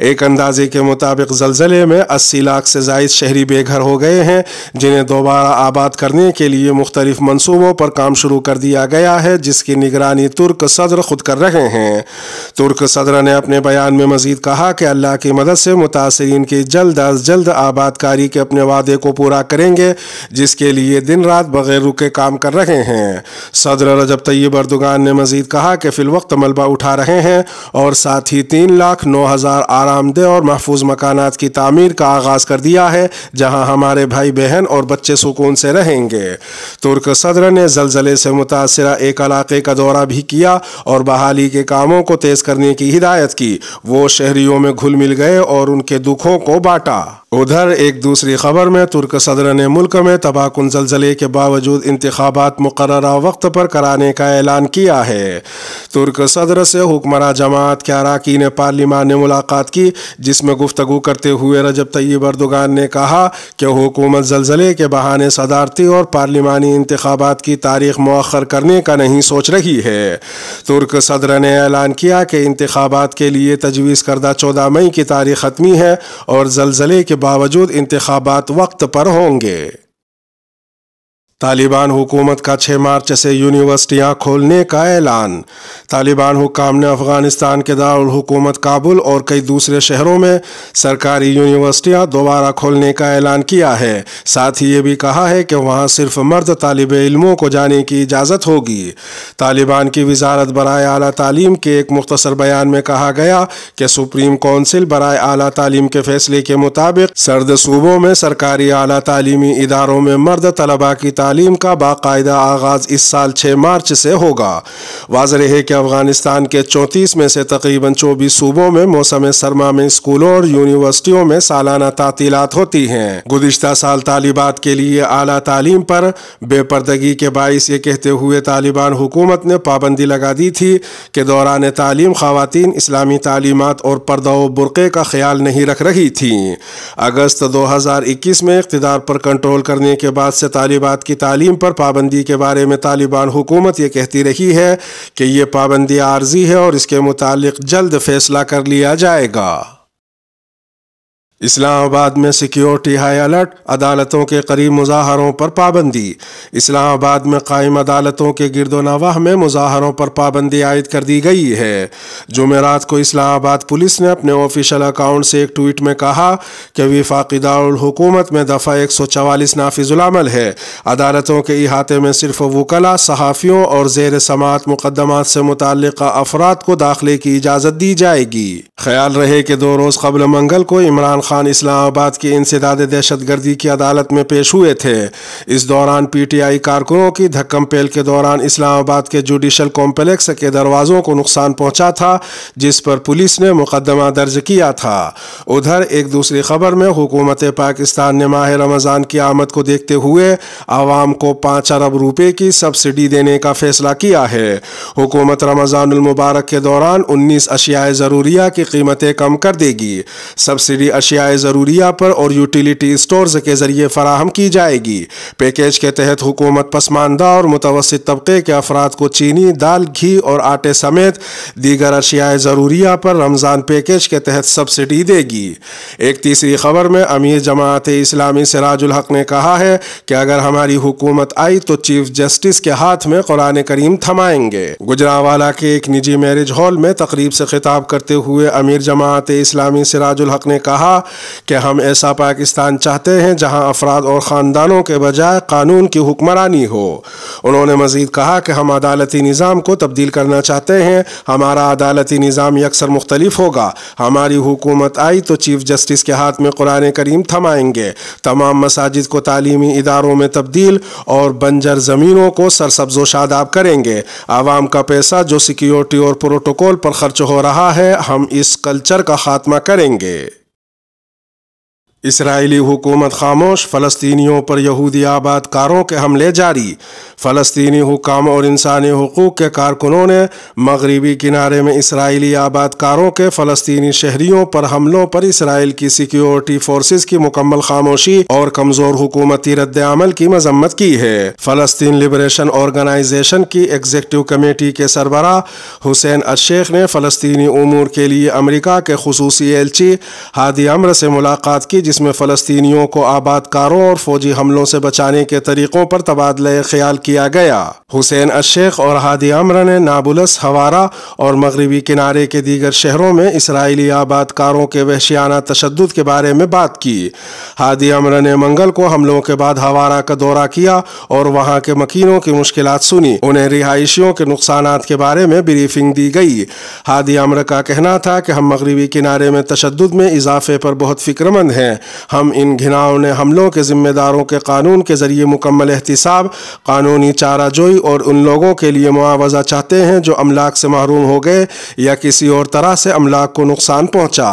ایک اندازے کے مطابق زلزلے میں 80 لاکھ سے زائد شہری بے گھر ہو گئے ہیں، جنہیں دوبارہ آباد کرنے کے لیے مختلف منصوبوں پر کام شروع کر دیا گیا ہے، جس کی نگرانی ترک صدر خود کر رہے ہیں۔ ترک صدر نے اپنے بیان میں مزید کہا کہ اللہ کی مدد سے متاثرین کی جلد از جلد آباد کاری کے اپنے وعدے کو پورا کریں گے، جس کے لیے دن رات بغیر رکے کام کر رہے ہیں۔ صدر رجب طیب اردوغان نے مزید کہا کہ فی الوقت ملبہ اٹھا رہے ہیں اور ساتھ ہی 3,09,000 آرام دہ اور محفوظ مکانات کی تعمیر کا آغاز کر دیا ہے، جہاں ہمارے بھائی بہن اور بچے سکون سے رہیں گے۔ ترک صدر نے زلزلے سے متاثرہ ایک علاقے کا دورہ بھی کیا اور بحالی کے کاموں کو تیز کرنے کی ہدایت کی۔ وہ شہریوں میں گھل مل گئے اور ان کے دکھوں کو بانٹا۔ ادھر ایک دوسری خبر میں ترک صدر نے ملک میں تباہ کن زلزلے کے باوجود انتخابات مقررہ وقت پر کرانے کا اعلان کیا ہے۔ ترک صدر سے حکمراں جماعت کے اراکین پارلیمان نے ملاقات کی، جس میں گفتگو کرتے ہوئے رجب طیب اردوغان نے کہا کہ حکومت زلزلے کے بہانے صدارتی اور پارلیمانی انتخابات کی تاریخ مؤخر کرنے کا نہیں سوچ رہی ہے۔ ترک صدر نے اعلان کیا کہ انتخابات کے لیے تجویز کردہ 14 مئی کی تاریخ حتمی ہے اور زلزلے کے باوجود انتخابات وقت پر ہوں گے۔ طالبان حکومت کا 6 مارچ سے یونیورسٹیاں کھولنے کا اعلان۔ طالبان حکام نے افغانستان کے دارالحکومت کابل اور کئی دوسرے شہروں میں سرکاری یونیورسٹیاں دوبارہ کھولنے کا اعلان کیا ہے۔ ساتھ ہی یہ بھی کہا ہے کہ وہاں صرف مرد طالب علموں کو جانے کی اجازت ہوگی۔ طالبان کی وزارت برائے اعلیٰ تعلیم کے ایک مختصر بیان میں کہا گیا کہ سپریم کونسل برائے اعلیٰ تعلیم کے فیصلے کے مطابق سرد صوبوں میں سرکاری اعلیٰ تعلیمی اداروں میں مرد طلباء کی تعلیم کا باقاعدہ آغاز اس سال 6 مارچ سے ہوگا۔ واضح ہے کہ افغانستان کے 34 میں سے تقریباً 24 صوبوں میں موسم سرما میں اسکولوں اور یونیورسٹیوں میں سالانہ تعطیلات ہوتی ہیں۔ گزشتہ سال طالبات کے لیے اعلیٰ تعلیم پر بے پردگی کے باعث یہ کہتے ہوئے طالبان حکومت نے پابندی لگا دی تھی کہ دوران تعلیم خواتین اسلامی تعلیمات اور پردہ و برقعے کا خیال نہیں رکھ رہی تھیں۔ اگست 2021 میں اقتدار پر کنٹرول کرنے کے بعد سے طالبات کی تعلیم پر پابندی کے بارے میں طالبان حکومت یہ کہتی رہی ہے کہ یہ پابندی عارضی ہے اور اس کے متعلق جلد فیصلہ کر لیا جائے گا۔ اسلام آباد میں سیکیورٹی ہائی الرٹ، عدالتوں کے قریب مظاہروں پر پابندی۔ اسلام آباد میں قائم عدالتوں کے گرد و نواح میں مظاہروں پر پابندی عائد کر دی گئی ہے۔ جمعرات کو اسلام آباد پولیس نے اپنے آفیشیل اکاؤنٹ سے ایک ٹویٹ میں کہا کہ وفاقی دارالحکومت میں دفعہ 144 نافذ العمل ہے۔ عدالتوں کے احاطے میں صرف وکلاء، صحافیوں اور زیر سماعت مقدمات سے متعلقہ افراد کو داخلے کی اجازت دی جائے گی۔ خیال رہے کہ 2 روز قبل منگل کو عمران خان اسلام آباد کی انسداد دہشت گردی کی عدالت میں پیش ہوئے تھے۔ اس دوران پی ٹی آئی کارکنوں کی دھکم پیل کے دوران اسلام آباد کے جوڈیشل کمپلیکس کے دروازوں کو نقصان پہنچا تھا، جس پر پولیس نے مقدمہ درج کیا تھا۔ ادھر ایک دوسری خبر میں حکومت پاکستان نے ماہ رمضان کی آمد کو دیکھتے ہوئے عوام کو 5 ارب روپے کی سبسڈی دینے کا فیصلہ کیا ہے۔ حکومت رمضان المبارک کے دوران 19 اشیاء ضروریہ کی قیمتیں کم کر دے گی۔ سبسڈی اشیاء ضروریہ پر اور یوٹیلیٹی اسٹورز کے ذریعے فراہم کی جائے گی۔ پیکیج کے تحت حکومت پسماندہ اور متوسط طبقے کے افراد کو چینی، دال، گھی اور آٹے سمیت دیگر اشیاء ضروریہ پر رمضان پیکیج کے تحت سبسڈی دے گی۔ ایک تیسری خبر میں امیر جماعت اسلامی سراج الحق نے کہا ہے کہ اگر ہماری حکومت آئی تو چیف جسٹس کے ہاتھ میں قرآن کریم تھمائیں گے۔ گجرانوالہ کے ایک نجی میرج ہال میں تقریب سے خطاب کرتے ہوئے امیر جماعت اسلامی سراج الحق نے کہا کہ ہم ایسا پاکستان چاہتے ہیں جہاں افراد اور خاندانوں کے بجائے قانون کی حکمرانی ہو۔ انہوں نے مزید کہا کہ ہم عدالتی نظام کو تبدیل کرنا چاہتے ہیں۔ ہمارا عدالتی نظام یکسر مختلف ہوگا۔ ہماری حکومت آئی تو چیف جسٹس کے ہاتھ میں قرآن کریم تھمائیں گے۔ تمام مساجد کو تعلیمی اداروں میں تبدیل اور بنجر زمینوں کو سرسبز و شاداب کریں گے۔ عوام کا پیسہ جو سیکیورٹی اور پروٹوکول پر خرچ ہو رہا ہے، ہم اس کلچر کا خاتمہ کریں گے۔ اسرائیلی حکومت خاموش، فلسطینیوں پر یہودی آباد کاروں کے حملے جاری۔ فلسطینی حکام اور انسانی حقوق کے کارکنوں نے مغربی کنارے میں اسرائیلی آباد کاروں کے فلسطینی شہریوں پر حملوں پر اسرائیل کی سیکیورٹی فورسز کی مکمل خاموشی اور کمزور حکومتی رد عمل کی مذمت کی ہے۔ فلسطین لبریشن آرگنائزیشن کی ایگزیکٹو کمیٹی کے سربراہ حسین الشیخ نے فلسطینی امور کے لیے امریکہ کے خصوصی ایلچی ہادی عمرو سے ملاقات کی، جس میں فلسطینیوں کو آباد کاروں اور فوجی حملوں سے بچانے کے طریقوں پر تبادلہ خیال کیا گیا۔ حسین الشیخ اور ہادی عمرو نے نابلس، ہوارا اور مغربی کنارے کے دیگر شہروں میں اسرائیلی آباد کاروں کے وحشیانہ تشدد کے بارے میں بات کی۔ ہادی عمرو نے منگل کو حملوں کے بعد ہوارا کا دورہ کیا اور وہاں کے مکینوں کی مشکلات سنی۔ انہیں رہائشیوں کے نقصانات کے بارے میں بریفنگ دی گئی۔ ہادی عمرو کا کہنا تھا کہ ہم مغربی کنارے میں تشدد میں اضافے پر بہت فکر مند ہیں۔ ہم ان گھناؤنے حملوں کے ذمہ داروں کے قانون کے ذریعے مکمل احتساب، قانونی چارہ جوئی اور ان لوگوں کے لیے معاوضہ چاہتے ہیں جو املاک سے محروم ہو گئے یا کسی اور طرح سے املاک کو نقصان پہنچا۔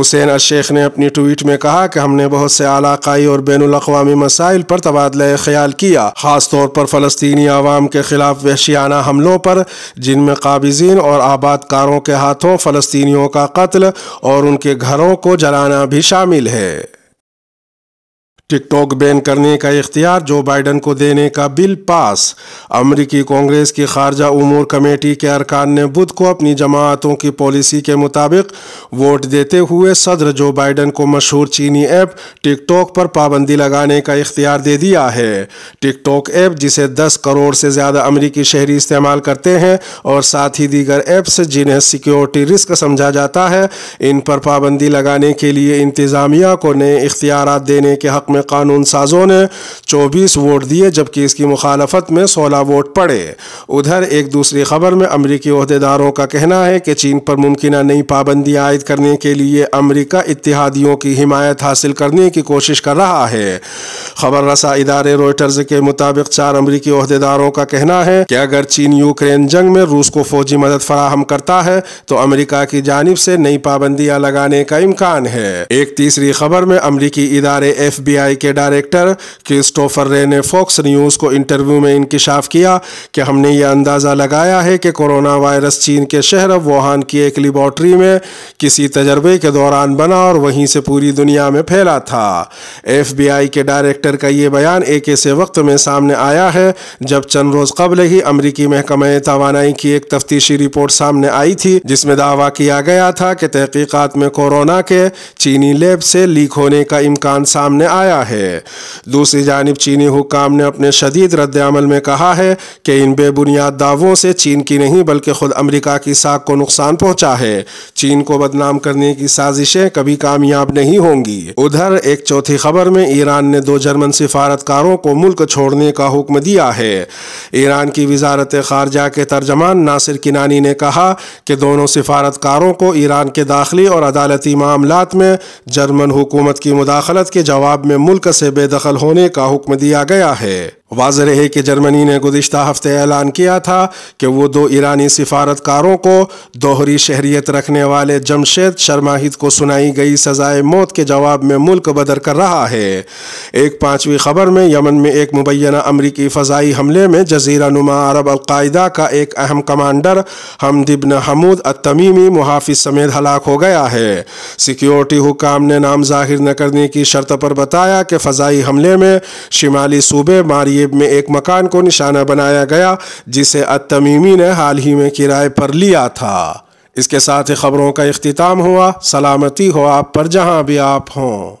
حسین الشیخ نے اپنی ٹویٹ میں کہا کہ ہم نے بہت سے علاقائی اور بین الاقوامی مسائل پر تبادلہ خیال کیا، خاص طور پر فلسطینی عوام کے خلاف وحشیانہ حملوں پر، جن میں قابضین اور آباد کاروں کے ہاتھوں فلسطینیوں کا قتل اور ان کے گھروں کو جلانا بھی شامل ہے۔ ٹک ٹاک بین کرنے کا اختیار جو بائیڈن کو دینے کا بل پاس۔ امریکی کانگریس کی خارجہ امور کمیٹی کے ارکان نے بدھ کو اپنی جماعتوں کی پالیسی کے مطابق ووٹ دیتے ہوئے صدر جو بائیڈن کو مشہور چینی ایپ ٹک ٹاک پر پابندی لگانے کا اختیار دے دیا ہے۔ ٹک ٹاک ایپ، جسے 10 کروڑ سے زیادہ امریکی شہری استعمال کرتے ہیں، اور ساتھ ہی دیگر ایپس جنہیں سیکیورٹی رسک سمجھا جاتا ہے، ان پر پابندی لگانے کے لیے انتظامیہ کو نئے اختیارات دینے کے حق میں قانون سازوں نے 24 ووٹ دیے، جبکہ اس کی مخالفت میں 16 ووٹ پڑے۔ ادھر ایک دوسری خبر میں امریکی عہدیداروں کا کہنا ہے کہ چین پر ممکنہ نئی پابندیاں عائد کرنے کے لیے امریکہ اتحادیوں کی حمایت حاصل کرنے کی کوشش کر رہا ہے۔ خبر رساں ادارے روئٹرز کے مطابق 4 امریکی عہدیداروں کا کہنا ہے کہ اگر چین یوکرین جنگ میں روس کو فوجی مدد فراہم کرتا ہے تو امریکہ کی جانب سے نئی پابندیاں لگانے کا امکان ہے۔ ایک تیسری خبر میں امریکی ادارے FBI کے ڈائریکٹر کرسٹوفر رے نے فاکس نیوز کو انٹرویو میں انکشاف کیا کہ ہم نے یہ اندازہ لگایا ہے کہ کورونا وائرس چین کے شہر ووہان کی ایک لیبارٹری میں کسی تجربے کے دوران بنا اور وہیں سے پوری دنیا میں پھیلا تھا۔ FBI کے ڈائریکٹر کا یہ بیان ایک ایسے وقت میں سامنے آیا ہے جب چند روز قبل ہی امریکی محکمہ توانائی کی ایک تفتیشی رپورٹ سامنے آئی تھی، جس میں دعویٰ کیا گیا تھا کہ تحقیقات میں کورونا کے چینی لیب سے لیک ہونے کا امکان سامنے آیا ہے۔ دوسری جانب چینی حکام نے اپنے شدید رد عمل میں کہا ہے کہ ان بے بنیاد دعووں سے چین کی نہیں بلکہ خود امریکہ کی ساکھ کو نقصان پہنچا ہے۔ چین کو بدنام کرنے کی سازشیں کبھی کامیاب نہیں ہوں گی۔ ادھر ایک چوتھی خبر میں ایران نے 2 جرمن سفارتکاروں کو ملک چھوڑنے کا حکم دیا ہے۔ ایران کی وزارت خارجہ کے ترجمان ناصر کنانی نے کہا کہ دونوں سفارتکاروں کو ایران کے داخلی اور عدالتی معاملات میں جرمن حکومت کی مداخلت کے جواب میں ملک سے بے دخل ہونے کا حکم دیا گیا ہے۔ واضح ہے کہ جرمنی نے گزشتہ ہفتے اعلان کیا تھا کہ وہ 2 ایرانی سفارتکاروں کو دوہری شہریت رکھنے والے جمشید شرماہید کو سنائی گئی سزائے موت کے جواب میں ملک بدر کر رہا ہے۔ ایک 5ویں خبر میں یمن میں ایک مبینہ امریکی فضائی حملے میں جزیرہ نما عرب القاعدہ کا ایک اہم کمانڈر حمد بن حمود التمیمی محافظ سمیت ہلاک ہو گیا ہے۔ سیکیورٹی حکام نے نام ظاہر نہ کرنے کی شرط پر بتایا کہ فضائی حملے میں شمالی صوبے ماریب میں ایک مکان کو نشانہ بنایا گیا جسے التمیمی نے حال ہی میں کرائے پر لیا تھا۔ اس کے ساتھ ہی خبروں کا اختتام ہوا۔ سلامتی ہو آپ پر جہاں بھی آپ ہوں۔